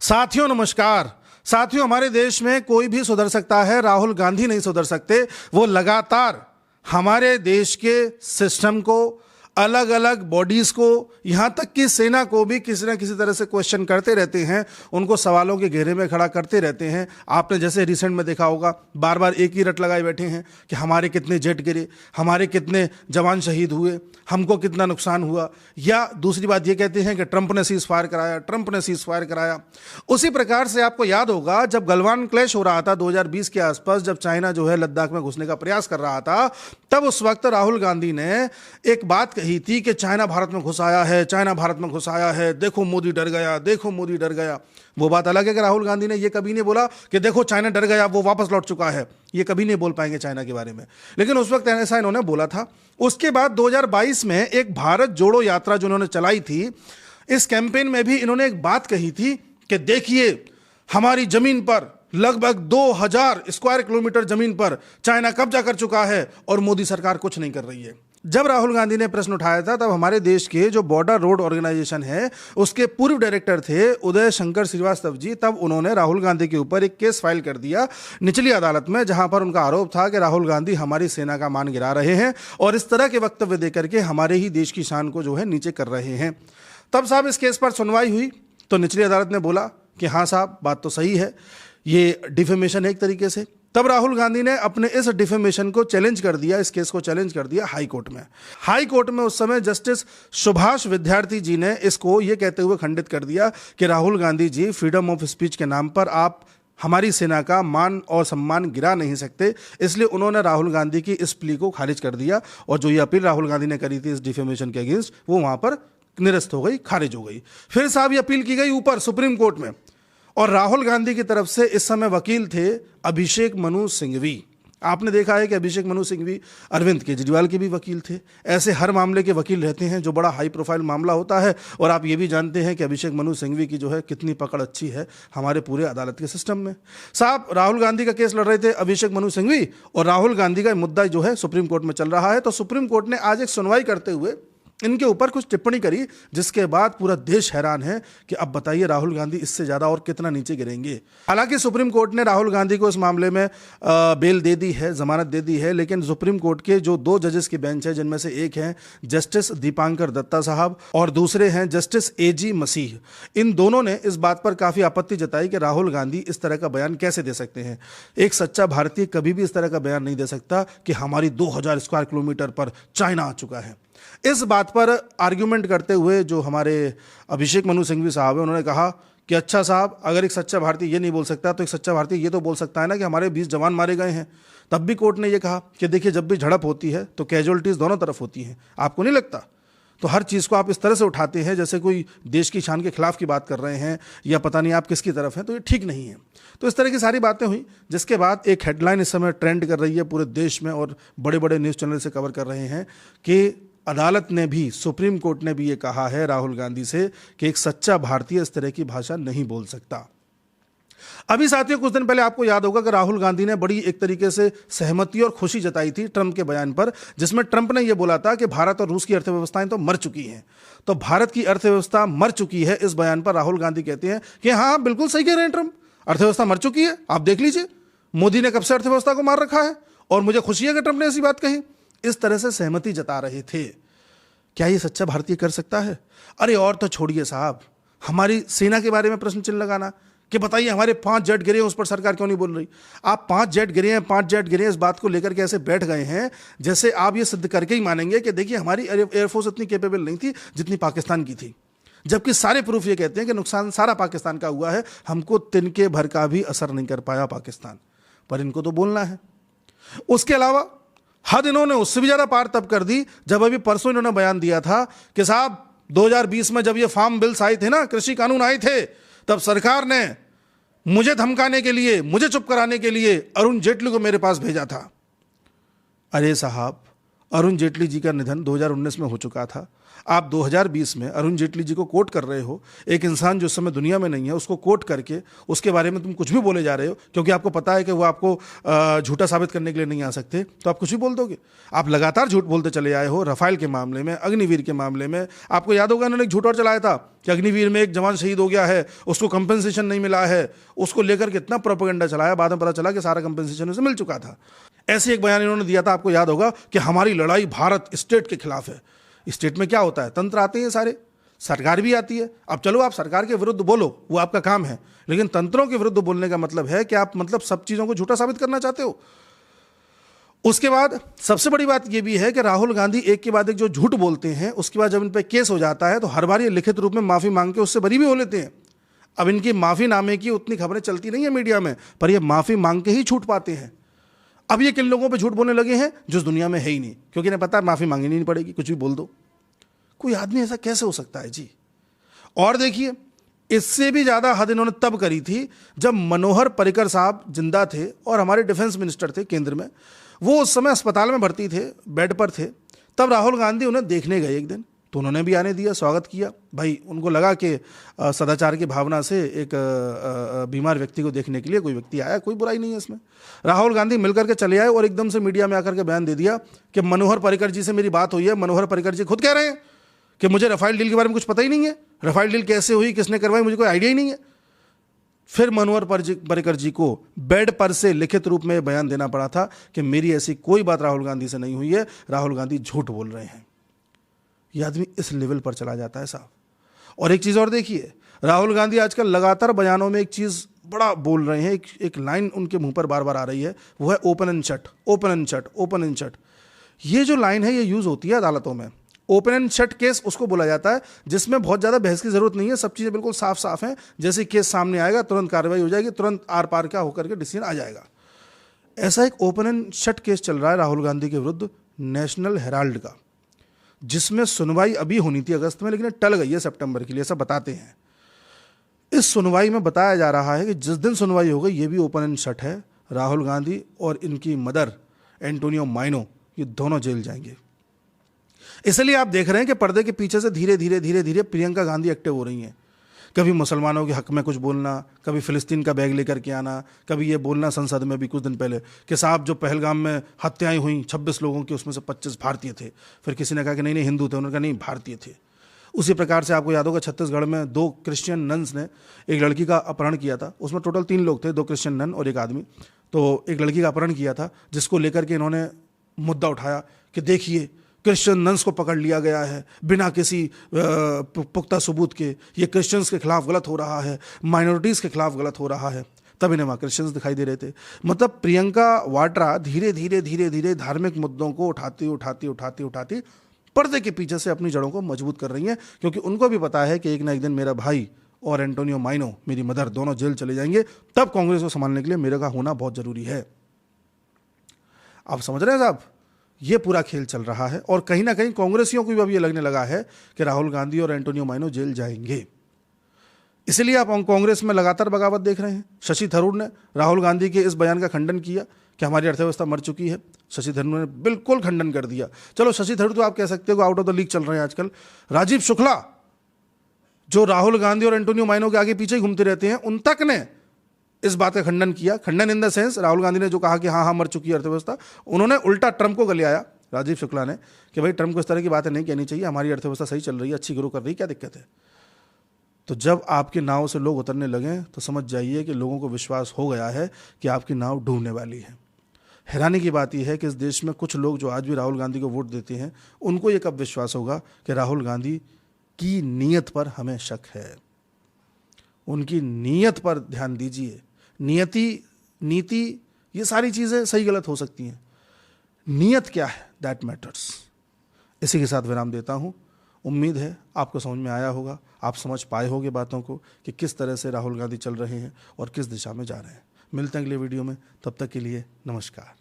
साथियों नमस्कार। साथियों, हमारे देश में कोई भी सुधर सकता है, राहुल गांधी नहीं सुधर सकते। वो लगातार हमारे देश के सिस्टम को, अलग अलग बॉडीज को, यहां तक कि सेना को भी किसी ना किसी तरह से क्वेश्चन करते रहते हैं, उनको सवालों के घेरे में खड़ा करते रहते हैं। आपने जैसे रिसेंट में देखा होगा, बार बार एक ही रट लगाए बैठे हैं कि हमारे कितने जेट गिरे, हमारे कितने जवान शहीद हुए, हमको कितना नुकसान हुआ, या दूसरी बात ये कहते हैं कि ट्रंप ने सीज फायर कराया, ट्रंप ने सीज फायर कराया। उसी प्रकार से आपको याद होगा, जब गलवान क्लैश हो रहा था 2020 के आसपास, जब चाइना जो है लद्दाख में घुसने का प्रयास कर रहा था, तब उस वक्त राहुल गांधी ने एक बात कही थी कि चाइना भारत में घुस आया है, चाइना भारत में घुस आया है, देखो मोदी डर गया, देखो मोदी डर गया। वो बात अलग है कि राहुल गांधी ने ये कभी नहीं बोला कि देखो चाइना डर गया, वो वापस लौट चुका है। ये कभी नहीं बोल पाएंगे चाइना के बारे में, लेकिन उस वक्त ऐसा इन्होंने बोला था। उसके बाद 2022 में एक भारत जोड़ो यात्रा जो उन्होंने चलाई थी, इस कैंपेन में भी इन्होंने एक बात कही थी कि देखिए हमारी जमीन पर लगभग 2000 स्क्वायर किलोमीटर जमीन पर चाइना कब्जा कर चुका है और मोदी सरकार कुछ नहीं कर रही है। जब राहुल गांधी ने प्रश्न उठाया था, तब हमारे देश के जो बॉर्डर रोड ऑर्गेनाइजेशन है, उसके पूर्व डायरेक्टर थे उदय शंकर श्रीवास्तव जी, तब उन्होंने राहुल गांधी के ऊपर एक केस फाइल कर दिया निचली अदालत में, जहां पर उनका आरोप था कि राहुल गांधी हमारी सेना का मान गिरा रहे हैं और इस तरह के वक्तव्य देकर के हमारे ही देश की शान को जो है नीचे कर रहे हैं। तब साहब इस केस पर सुनवाई हुई तो निचली अदालत ने बोला कि हाँ साहब, बात तो सही है, ये डिफेमेशन है एक तरीके से। तब राहुल गांधी ने अपने इस डिफेमेशन को चैलेंज कर दिया, इस केस को चैलेंज कर दिया हाई कोर्ट में। हाई कोर्ट में उस समय जस्टिस सुभाष विद्यार्थी जी ने इसको ये कहते हुए खंडित कर दिया कि Rahul Gandhi ji, freedom of speech के नाम पर आप हमारी सेना का मान और सम्मान गिरा नहीं सकते। इसलिए उन्होंने राहुल गांधी की इस प्ली को खारिज कर दिया और जो ये अपील राहुल गांधी ने करी थी इस डिफेमेशन के अगेंस्ट, वो वहां पर निरस्त हो गई, खारिज हो गई। फिर साहब ये अपील की गई ऊपर सुप्रीम कोर्ट में, और राहुल गांधी की तरफ से इस समय वकील थे अभिषेक मनु सिंघवी। आपने देखा है कि अभिषेक मनु सिंघवी अरविंद केजरीवाल के भी वकील थे। ऐसे हर मामले के वकील रहते हैं जो बड़ा हाई प्रोफाइल मामला होता है। और आप ये भी जानते हैं कि अभिषेक मनु सिंघवी की जो है कितनी पकड़ अच्छी है हमारे पूरे अदालत के सिस्टम में। साहब राहुल गांधी का केस लड़ रहे थे अभिषेक मनु सिंघवी, और राहुल गांधी का मुद्दा जो है सुप्रीम कोर्ट में चल रहा है। तो सुप्रीम कोर्ट ने आज एक सुनवाई करते हुए इनके ऊपर कुछ टिप्पणी करी, जिसके बाद पूरा देश हैरान है कि अब बताइए राहुल गांधी इससे ज्यादा और कितना नीचे गिरेंगे। हालांकि सुप्रीम कोर्ट ने राहुल गांधी को इस मामले में बेल दे दी है, जमानत दे दी है, लेकिन सुप्रीम कोर्ट के जो 2 जजेस की बेंच है, जिनमें से एक हैं जस्टिस दीपांकर दत्ता साहब और दूसरे हैं जस्टिस AG मसीह, इन दोनों ने इस बात पर काफी आपत्ति जताई कि राहुल गांधी इस तरह का बयान कैसे दे सकते हैं। एक सच्चा भारतीय कभी भी इस तरह का बयान नहीं दे सकता कि हमारी 2000 स्क्वायर किलोमीटर पर चाइना आ चुका है। इस बात पर आर्ग्यूमेंट करते हुए जो हमारे अभिषेक मनु सिंघवी साहब है, उन्होंने कहा कि अच्छा साहब, अगर एक सच्चा भारतीय ये नहीं बोल सकता तो एक सच्चा भारतीय ये तो बोल सकता है ना कि हमारे 20 जवान मारे गए हैं। तब भी कोर्ट ने ये कहा कि देखिए, जब भी झड़प होती है तो कैजुअलिटीज दोनों तरफ होती हैं, आपको नहीं लगता? तो हर चीज़ को आप इस तरह से उठाते हैं जैसे कोई देश की शान के खिलाफ की बात कर रहे हैं या पता नहीं आप किसकी तरफ हैं, तो ये ठीक नहीं है। तो इस तरह की सारी बातें हुई, जिसके बाद एक हेडलाइन इस समय ट्रेंड कर रही है पूरे देश में और बड़े बड़े न्यूज़ चैनल से कवर कर रहे हैं कि अदालत ने भी, सुप्रीम कोर्ट ने भी ये कहा है राहुल गांधी से कि एक सच्चा भारतीय इस तरह की भाषा नहीं बोल सकता। अभी साथियों, कुछ दिन पहले आपको याद होगा कि राहुल गांधी ने बड़ी एक तरीके से सहमति और खुशी जताई थी ट्रंप के बयान पर, जिसमें ट्रंप ने यह बोला था कि भारत और रूस की अर्थव्यवस्थाएं तो मर चुकी हैं। तो भारत की अर्थव्यवस्था मर चुकी है, इस बयान पर राहुल गांधी कहते हैं कि हाँ बिल्कुल सही कह रहे हैं ट्रंप, अर्थव्यवस्था मर चुकी है। आप देख लीजिए, मोदी ने कब से अर्थव्यवस्था को मार रखा है और मुझे खुशी है कि ट्रंप ने ऐसी बात कही। इस तरह से सहमति जता रहे थे। क्या ये सच्चा भारतीय कर सकता है? अरे और तो छोड़िए साहब, हमारी सेना के बारे में प्रश्न चिन्ह लगाना कि बताइए हमारे 5 जेट गिरे हैं, उस पर सरकार क्यों नहीं बोल रही? आप 5 जेट गिरे हैं, 5 जेट गिरे हैं, इस बात को लेकर के ऐसे बैठ गए हैं जैसे आप ये सिद्ध करके ही मानेंगे कि देखिए हमारी एयरफोर्स इतनी कैपेबल नहीं थी जितनी पाकिस्तान की थी, जबकि सारे प्रूफ ये कहते हैं कि नुकसान सारा पाकिस्तान का हुआ है, हमको तिनके भर का भी असर नहीं कर पाया पाकिस्तान पर। इनको तो बोलना है। उसके अलावा हद इन्होंने उससे भी ज्यादा पार तब कर दी जब अभी परसों इन्होंने बयान दिया था कि साहब 2020 में जब ये फार्म बिल्स आए थे ना, कृषि कानून आए थे, तब सरकार ने मुझे धमकाने के लिए, मुझे चुप कराने के लिए अरुण जेटली को मेरे पास भेजा था। अरे साहब, अरुण जेटली जी का निधन 2019 में हो चुका था। आप 2020 में अरुण जेटली जी को कोट कर रहे हो, एक इंसान जो उस समय दुनिया में नहीं है उसको कोट करके उसके बारे में तुम कुछ भी बोले जा रहे हो, क्योंकि आपको पता है कि वो आपको झूठा साबित करने के लिए नहीं आ सकते, तो आप कुछ भी बोल दोगे। आप लगातार झूठ बोलते चले आए हो। रफाल के मामले में, अग्निवीर के मामले में, आपको याद होगा उन्होंने एक झूठ और चलाया था कि अग्निवीर में एक जवान शहीद हो गया है, उसको कंपनसेशन नहीं मिला है, उसको लेकर के इतना प्रोपेगेंडा चलाया, बाद में पता चला कि सारा कंपनसेशन उसे मिल चुका था। ऐसे एक बयान इन्होंने दिया था, आपको याद होगा, कि हमारी लड़ाई भारत स्टेट के खिलाफ है। स्टेट में क्या होता है, तंत्र आते हैं सारे, सरकार भी आती है। अब चलो आप सरकार के विरुद्ध बोलो, वो आपका काम है, लेकिन तंत्रों के विरुद्ध बोलने का मतलब है कि आप सब चीजों को झूठा साबित करना चाहते हो। उसके बाद सबसे बड़ी बात यह भी है कि राहुल गांधी एक के बाद एक जो झूठ बोलते हैं, उसके बाद जब इन पर केस हो जाता है तो हर बार ये लिखित रूप में माफी मांग के उससे बरी भी हो लेते हैं। अब इनकी माफी नामे की उतनी खबरें चलती नहीं है मीडिया में, पर ये माफी मांग के ही छूट पाते हैं। अब ये किन लोगों पे झूठ बोलने लगे हैं जो इस दुनिया में है ही नहीं, क्योंकि इन्हें पता है माफी मांगनी नहीं पड़ेगी, कुछ भी बोल दो। कोई आदमी ऐसा कैसे हो सकता है जी। और देखिए, इससे भी ज्यादा हद इन्होंने तब करी थी जब मनोहर पर्रिकर साहब जिंदा थे और हमारे डिफेंस मिनिस्टर थे केंद्र में, वो उस समय अस्पताल में भर्ती थे, बेड पर थे। तब राहुल गांधी उन्हें देखने गए एक दिन, तो उन्होंने भी आने दिया, स्वागत किया। भाई उनको लगा कि सदाचार की भावना से एक बीमार व्यक्ति को देखने के लिए कोई व्यक्ति आया, कोई बुराई नहीं है इसमें। राहुल गांधी मिलकर के चले आए और एकदम से मीडिया में आकर के बयान दे दिया कि मनोहर पर्रिकर जी से मेरी बात हुई है। मनोहर पर्रिकर जी खुद कह रहे हैं कि मुझे राफेल डील के बारे में कुछ पता ही नहीं है, राफेल डील कैसे हुई, किसने करवाई, मुझे कोई आइडिया ही नहीं है। फिर मनोहर पर्रिकर जी को बेड पर से लिखित रूप में बयान देना पड़ा था कि मेरी ऐसी कोई बात राहुल गांधी से नहीं हुई है, राहुल गांधी झूठ बोल रहे हैं। यह आदमी इस लेवल पर चला जाता है साहब। और एक चीज और देखिए, राहुल गांधी आजकल लगातार बयानों में एक चीज बड़ा बोल रहे हैं, एक लाइन उनके मुंह पर बार बार आ रही है, वो है open and shut, open and shut, open and shut. ये जो लाइन है ये यूज होती है अदालतों में। ओपन एंड शट केस उसको बोला जाता है जिसमें बहुत ज्यादा बहस की जरूरत नहीं है, सब चीजें बिल्कुल साफ साफ हैं। जैसे केस सामने आएगा तुरंत कार्रवाई हो जाएगी, तुरंत आर पार का होकर के डिसीजन आ जाएगा। ऐसा एक ओपन एंड शट केस चल रहा है राहुल गांधी के विरुद्ध नेशनल हेराल्ड का, जिसमें सुनवाई अभी होनी थी अगस्त में, लेकिन टल गई है सितंबर के लिए, ऐसा बताते हैं। इस सुनवाई में बताया जा रहा है कि जिस दिन सुनवाई हो गई ये भी ओपन एंड शट है, राहुल गांधी और इनकी मदर एंटोनियो माइनो ये दोनों जेल जाएंगे। इसलिए आप देख रहे हैं कि पर्दे के पीछे से धीरे धीरे धीरे धीरे प्रियंका गांधी एक्टिव हो रही हैं। कभी मुसलमानों के हक में कुछ बोलना, कभी फिलिस्तीन का बैग लेकर के आना, कभी ये बोलना संसद में भी कुछ दिन पहले कि साहब जो पहलगाम में हत्याएं हुई 26 लोगों की, उसमें से 25 भारतीय थे। फिर किसी ने कहा कि नहीं नहीं हिंदू थे, उन्होंने कहा नहीं भारतीय थे। उसी प्रकार से आपको याद होगा छत्तीसगढ़ में 2 क्रिश्चियन नन्स ने एक लड़की का अपहरण किया था। उसमें टोटल 3 लोग थे, 2 क्रिश्चियन नन और एक आदमी। तो एक लड़की का अपहरण किया था, जिसको लेकर के इन्होंने मुद्दा उठाया कि देखिए क्रिश्चियन नन्स को पकड़ लिया गया है बिना किसी पुख्ता सबूत के, ये क्रिश्चियंस के खिलाफ गलत हो रहा है, माइनॉरिटीज़ के खिलाफ गलत हो रहा है। तब इन्हें वहाँ क्रिश्चियंस दिखाई दे रहे थे। मतलब प्रियंका वाड्रा धीरे धीरे धीरे धीरे धार्मिक मुद्दों को उठाती पर्दे के पीछे से अपनी जड़ों को मजबूत कर रही हैं, क्योंकि उनको भी पता है कि एक ना एक दिन मेरा भाई और एंटोनियो माइनो, मेरी मदर, दोनों जेल चले जाएंगे। तब कांग्रेस को संभालने के लिए मेरे का होना बहुत जरूरी है। आप समझ रहे हैं साहब, ये पूरा खेल चल रहा है। और कहीं ना कहीं कांग्रेसियों को भी अब ये लगने लगा है कि राहुल गांधी और एंटोनियो माइनो जेल जाएंगे। इसलिए आप कांग्रेस में लगातार बगावत देख रहे हैं। शशि थरूर ने राहुल गांधी के इस बयान का खंडन किया कि हमारी अर्थव्यवस्था मर चुकी है। शशि थरूर ने बिल्कुल खंडन कर दिया। चलो शशि थरूर तो आप कह सकते हो आउट ऑफ द लीग चल रहे हैं आजकल। राजीव शुक्ला जो राहुल गांधी और एंटोनियो माइनो के आगे पीछे ही घूमते रहते हैं, उन तक ने इस बात का खंडन किया। खंडन in the sense, Rahul Gandhi ने जो कहा कि हाँ मर चुकी है अर्थव्यवस्था, उन्होंने उल्टा ट्रंप को गले आया राजीव शुक्ला ने कि भाई ट्रंप को इस तरह की बातें नहीं कहनी चाहिए, हमारी अर्थव्यवस्था सही चल रही है, अच्छी ग्रो कर रही है, क्या दिक्कत है। तो जब आपकी नाव से लोग उतरने लगे तो समझ जाइए कि लोगों को विश्वास हो गया है कि आपकी नाव डूबने वाली है। हैरानी की बात यह है कि इस देश में कुछ लोग जो आज भी राहुल गांधी को वोट देते हैं, उनको ये कब विश्वास होगा कि राहुल गांधी की नीयत पर हमें शक है। उनकी नीयत पर ध्यान दीजिए। नीति ये सारी चीज़ें सही गलत हो सकती हैं, नीयत क्या है दैट मैटर्स। इसी के साथ विराम देता हूँ। उम्मीद है आपको समझ में आया होगा, आप समझ पाए होंगे बातों को कि किस तरह से राहुल गांधी चल रहे हैं और किस दिशा में जा रहे हैं। मिलते हैं अगले वीडियो में, तब तक के लिए नमस्कार।